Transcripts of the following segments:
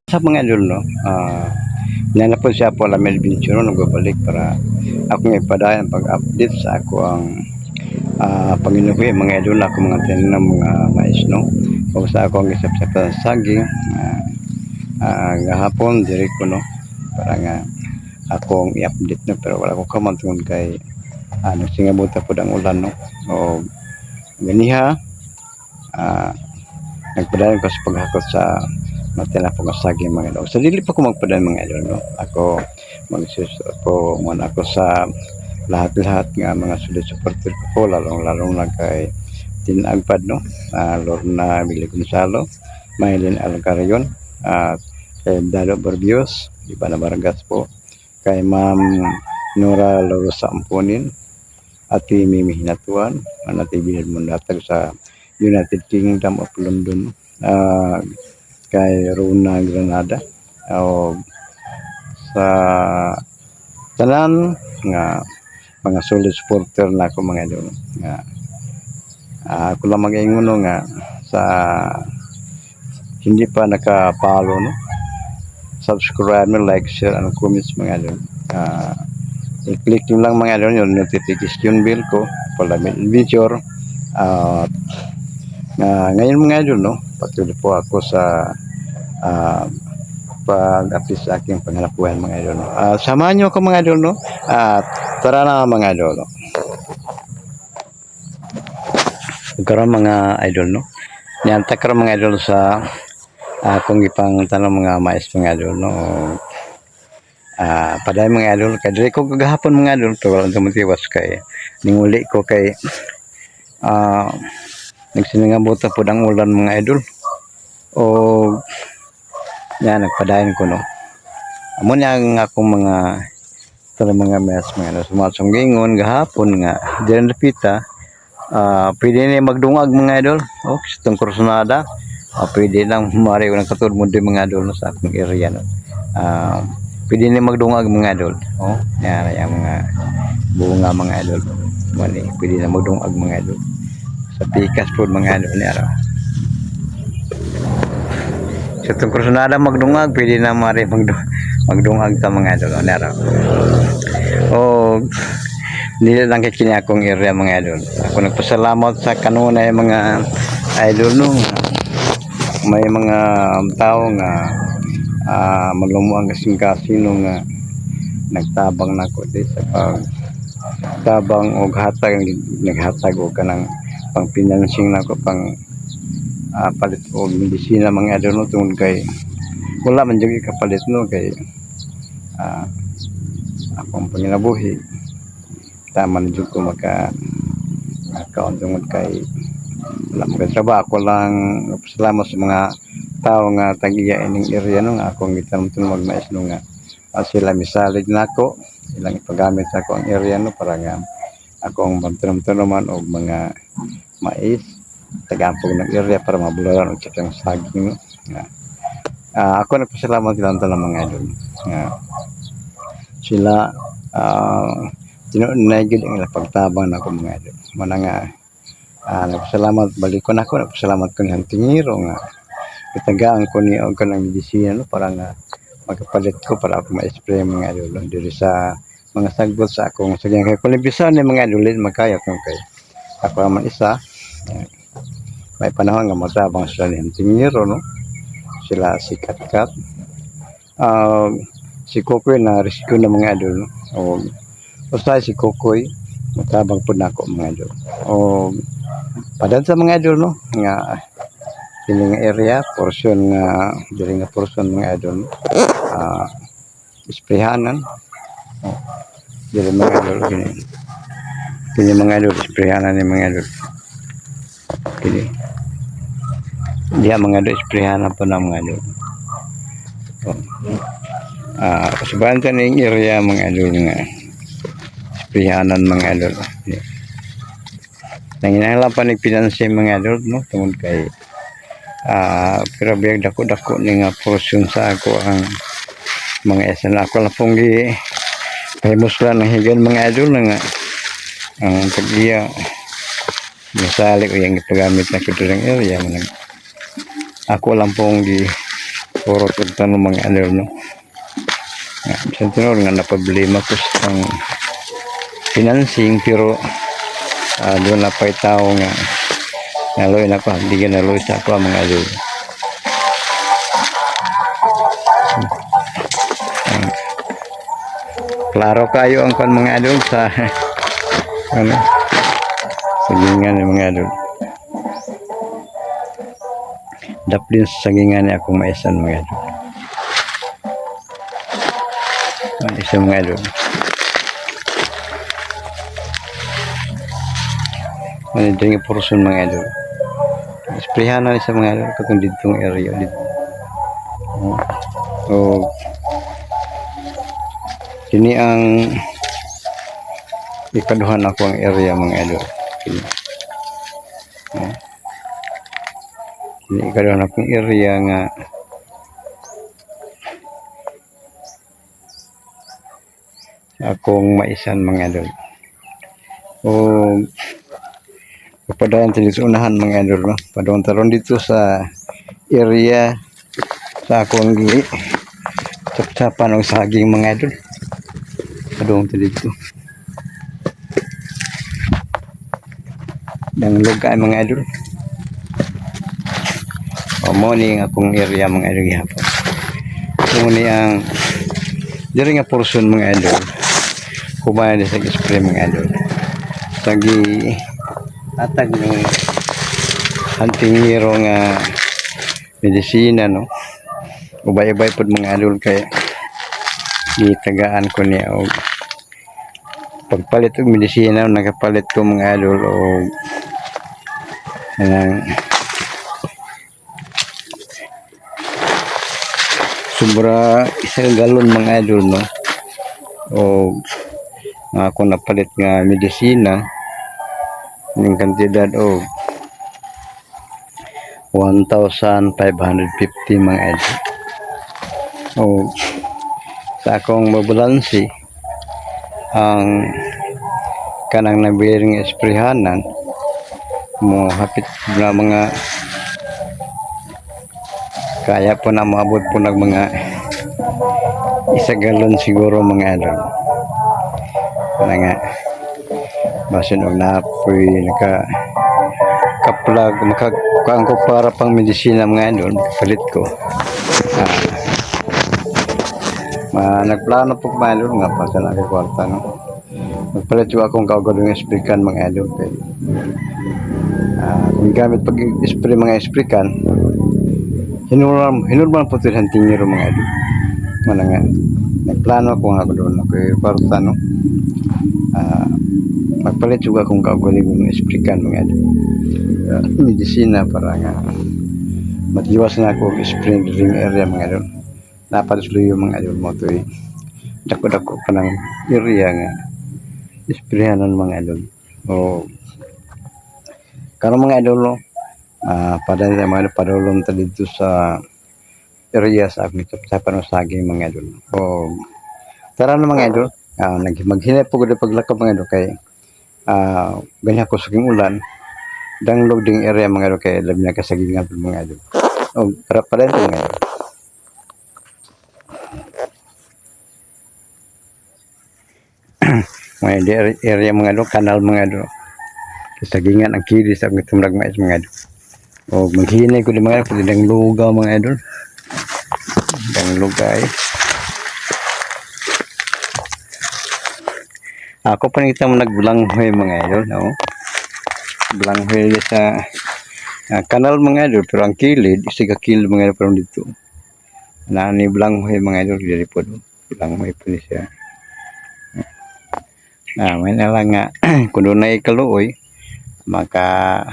Sa mga idol 'no, nanapos siya po la Melvin Churo nagbabalik para akong ipadayon pag-update sa ako ang panginuhi mga idol ako mga tanim ng mga mais 'no. O sa ako ang isap-sap sa saging gahapon diri ko 'no, para nga akong i-update na pero wala ko kaman tungod kay nagsingabuta pod ang ulan 'no. O ganiha nagpadayon ko sa paghakot sa matila po nga saging mga idol. Sa dili pa ko magpadayon mga idol no. Ako magsusuot po muna ako sa lahat-lahat nga mga solid supporter ko po lalong-lalong na kay Tinagpad no. Lorna Billy Gonzalo, Maylin Alcarion at kay Dalo Barbios, iba na Bargas po. Kay Ma'am Nora Lorosa Amponin, Ati Mimi Hinatuan, Ati Bilad Mundatag sa United Kingdom of London. Kay Rona Granada o sa tanan nga mga solid supporter na ako mga idol nga ako lang mag-ingon nga sa hindi pa nakapalo no, subscribe no, like, share and comments mga idol. I-click nyo lang mga idol yung notification bell ko para may video ngayon mga idol no, patuloy po ako sa pag-update sa aking pangalapuan mga idol no. Samahan nyo ako mga idol no, at tara na mga idol no. Karon mga idol no, nianta karon mga idol sa akong ipang tanong mga mais mga idol no. Paday mga idol kay diri ko kagahapon mga idol to wala tumutiwas kay ninguli ko kay nagsinangabota po ang ulan mga idol o yan nagpadayon ko no. Amo niya ang akong mga mga mes mga sumasunggingon gahapon nga diyan napita pwede na magdungag mga idol o kitong kursunada pwede lang mari ng katulad mo din mga idol no, sa akong area no. Pwede na magdungag mga idol o yan yung mga bunga mga idol mali pwede na magdungag mga idol sa pikas po mga idol niya sa itong kursunada magdungag pwede na mari magdungag sa mga idol niya o hindi lang kikini akong area mga idol. Ako nagpasalamat sa kanuna yung mga idol nung may mga tao nga malumuang kasing-kasino nga nagtabang na ko di sa pagtabang o hatag naghatag o kanang pang financing na ko pang palit o medisina mga idol no tungod kay wala man jud kapalit no kay akong panginabuhi taman jud ko account tungod kay wala mo kay trabaho. Ako lang salamat sa mga tao nga tagiya ining area no nga akong gitamton magmais no nga sila misalig nako ilang ipagamit sa ako ang area no para nga akong bantunan og mga mais tagampog ng area para mabularan og kitang saging no. Ako nagpasalamat lang ng mga idol sila tinunagid ang pagtabang na ko mga idol mana nga nagpasalamat balik ko na ako nagpasalamat ko niyang tingiro nga itagaan ko niya og kanang medisina no para nga magpalit ko para ako ma-spray mga idol diri sa mga sagbot sa akong saging kay kulimbisan ni mga idol magkaya kung kay ako naman isa may panahon nga matabang sila niyang tingiro no sila si Katkat si Kokoy na rescue na mga idol no o usay si Kokoy matabang po na ako mga idol o padan sa mga idol no nga kining area portion nga diri nga portion mga idol isprehanan diri mga idol kini mga idol isprehanan ni mga idol kini diha mga idol isprehanan po na mga idol kasabahan sa ning area mga idol nga isprehanan mga idol nanginahanglan pa nagpinansi mga idol no tungod kay pero biyag dako-dako ni nga portion sa ako ang mga esan ako lang pong pahimus lang ng higan mga idol nga ang tagiya misali ko yung ipagamit na kuturang area ako lang pong puro tanong mga ano no. Sa tinuro nga naproblema ko sa pang financing pero doon na pa'y tao nga naloy na pa, hindi ka naloy sa ako mga idol. Klaro kayo ang kan mga idol sa ano, sagingan ng mga idol. Daplin sa sagingan niya akong maisan mga idol. Isa mga idol. Ano din yung portion mga idol. Isprehan na sa mga idol katong ditong area dito. So, kini ang ikaduhan ako ang area mga idol. Kini ikaduhan akong area nga akong maisan mga idol. O padaan sa unahan mga idol no? Padaan taron dito sa area sa akong sapsapan ng saging mga idol. Padaan dito ng lugar mga idol. O mo ni akong area mga idol gihapon. Mo ni ang diri nga portion mga idol. Kumain sa spray mga idol. Sagi atag ni hunting hero nga medisina no. Ubay-ubay pod mga idol kay gitagaan ko niya og pagpalit og medisina nagapalit ko mga idol og nang sobra isang galon mga idol no. O nga ako napalit nga medisina ng kantidad o 1,550 mga idol. O sa akong mabalansi ang kanang nabiring esprehanan mo hapit na mga kaya po na maabot po ng mga isa galon siguro mga idol. Wala nga basin og napoy naka kaplag makakuan ko para pang medisina mga idol palit ko. Nagplano po mga idol nga pa sa nakikwarta no. Magpalit ko akong kaugadong esprikan mga idol kay kung gamit pag spray mga esprikan hinurman po ito hantingiro mga idol. Wala nga nagplano ako nga doon ako kwarta no. Magpalit juga kung kaugadong esprikan mga idol. Medisina para nga matiwas na ako spray ring area mga idol. Dapat sluyo mga idol mo ito dako-dako pa ng area nga isprehanan mga idol. O karong mga idol no, pada mga idol padulong ta dito sa area sa akong sapsapan ng saging mga idol. O tara na mga idol, maghinay po gud paglakop mga idol kay ganyan ko saging ulan dang loading area mga idol kay labi na kasagingan mga idol. O para ito mga idol. May area mga idol, kanal mga idol. Kasagingan ang kili sa akong tumrag mais mga idol. O maghinay ko di mga idol, dang lugaw mga idol. Dang lugay. Ako pa nita mo nagbulanghoy mga idol, no? Bulanghoy sa kanal mga idol, pero ang kilid, isa ka kilid mga idol pero dito. Ni bulanghoy mga idol, dili po do. Bulanghoy po siya. May nalang nga kung doon na ikaluoy maka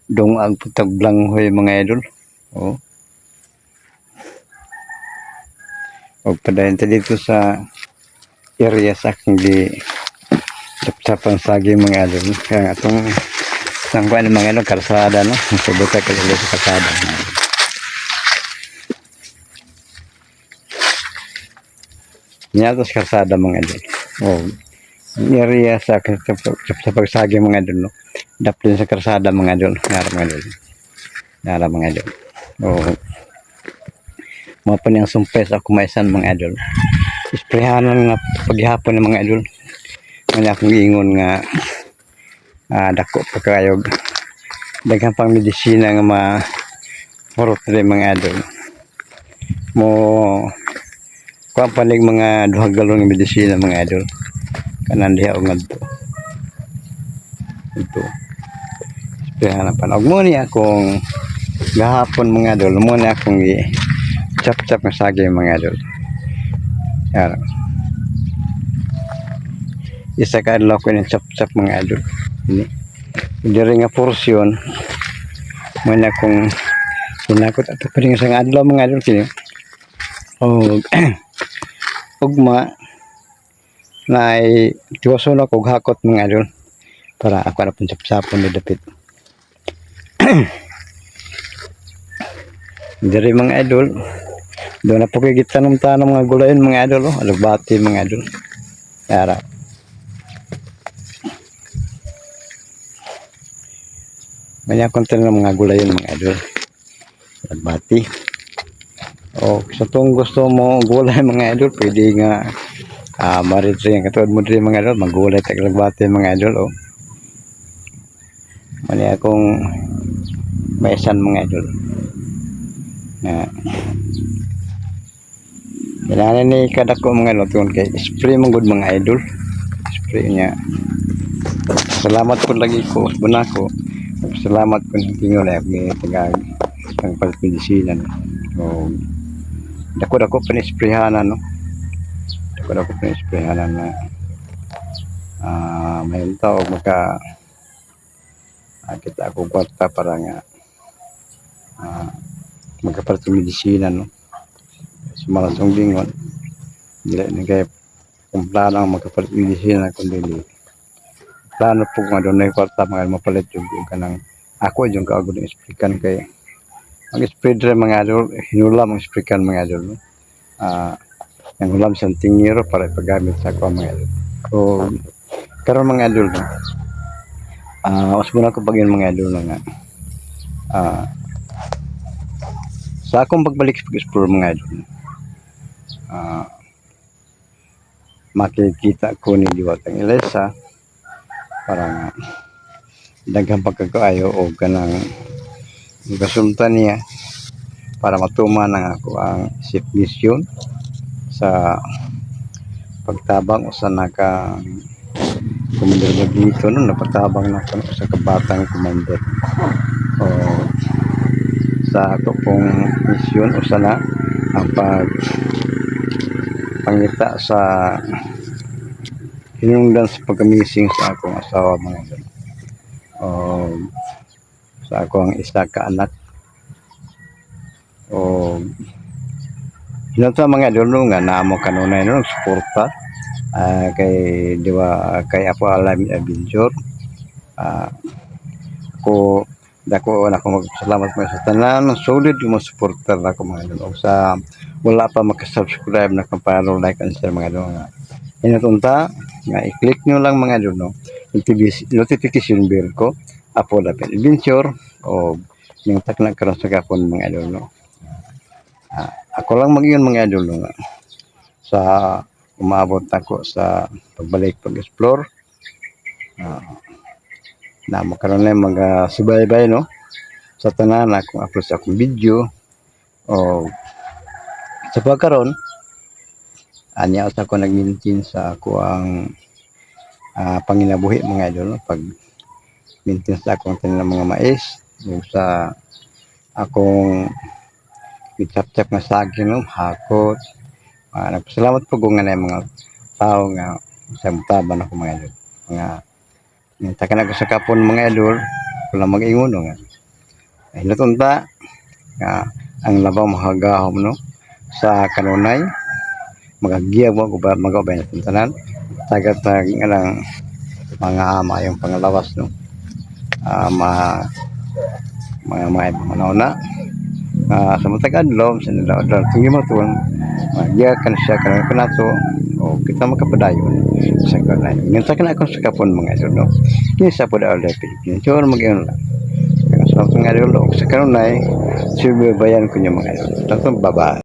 dungag putag blanghoy mga idol. O padayon ta dito sa area sa aking di sapsapan sagi mga idol. Kaya atong sangkuan mga idol karsada no. Subuta kalilo sa karsada. Niyatos karsada mga idol. Area sa pagsagi mga idol no. Daplin sa karsada mga idol. Nara mga idol. mga paniyang sumpes ako maisan mga idol. Isprehanan nga paghihapon ng mga idol. Kanya akong giingon nga dako pa kayo. Daghang pang medisina nga murot rin mga idol. Mo kuha panig mga 2 galon ng medisina mga idol. Kanan diha og ngadto. Ito. Isprehanan pa. Og mo ni akong gahapon mga idol, mo ni akong chap-chap nga saging mga idol. Yan. Isa ka adlaw ko ng chap-chap mga idol. Ini. Diri nga porsyon mo na akong hinakot ato pa rin sa adlaw mga idol kini. Og ugma na tiwason ako hakot mga idol para ako na pun chap-chapon ni dapit. Diri mga idol, doon na po kayo gitanong-tanong mga gulayan mga idol, alugbati mga idol. Yara. Banyak konten ng mga gulayan mga idol. Alugbati. O sa itong gusto mo gulay mga idol, pwede nga marit rin katulad mo rin mga idol, magulay tag alugbati mga idol. Mali akong maisan mga idol. Kailangan ni kadako mga idol kay spray mong good mga idol. Spray niya. Salamat po lagi ko bunako. Salamat po ng tingol ay tagag ang pagpindisinan. So dako panisprayhanan no. Dako panisprayhanan na may tao maka kita ako kwarta para nga magkapalit ng medisina no. Sumalasong dingon dili na kay kung plano ang magkapalit ng medisina kundi plano po nga doon na kwarta mga mapalit yung kanang ako yung kaagod ng explican kay ang spread rin mga idol hinulam ang explican mga idol no. Ang hulam sa tingiro para ipagamit sa ako mga idol. So karon mga idol no, mas muna ko bagyan mga idol nga sa akong pagbalik sa pag-explore mga idol, makikita ko ni Diwatang Elisa para nga daghang pagkakaayo o kanang kasultan niya para matuma ng ako ang isip mission sa pagtabang o sa naka commander na dito no, napatabang na ako sa kabatang commander o sa ako pong mission o sana ang pangita sa hinungdan sa pagkamising sa akong asawa mga idol o sa akong isa ka anak o hinunta mga idol nga naamo kanunay no suporta kay diwa kay Apo Alamin Adventure ko dako na ako magpasalamat mo sa tanan solid mo supporter na ako mga idol sa wala pa makasubscribe na kampano like and share mga idol nga inutunta nga i-click nyo lang mga idol no notification bell ko Apo Alamin Adventure o yung takna karon sa gapon mga idol no. Ako lang mag-iyon mga idol no, sa umabot ako sa pagbalik pag-explore na makaroon na mga subaybay no sa tanan akong upload sa akong video o sa pagkaroon anya sa ako nag-maintain sa ako ang panginabuhi mga idol no? Pag maintain sa akong tanan mga mais yung sa akong bitap-tap nga saging no hakot nagpasalamat po kung nga na mga tao nga sa mutaban ako mga idol mga takan ako sa kapon mga idol wala mag-ingon no nga hinutunta ang labaw mahagahom no sa kanunay magagiyag mo magabay na tuntanan tagatag nga lang mga ama yung pangalawas no mga na sa matag adlaw sa adlaw tungi mo tuon magya kan siya kan kanato o kita makapadayon sa kanay minta kana ako sa kapon mga idol no kinsa po daw dapat pinchor mag-iyon lang sa mga idol sa kanay subaybayan ko niya mga idol tatong baba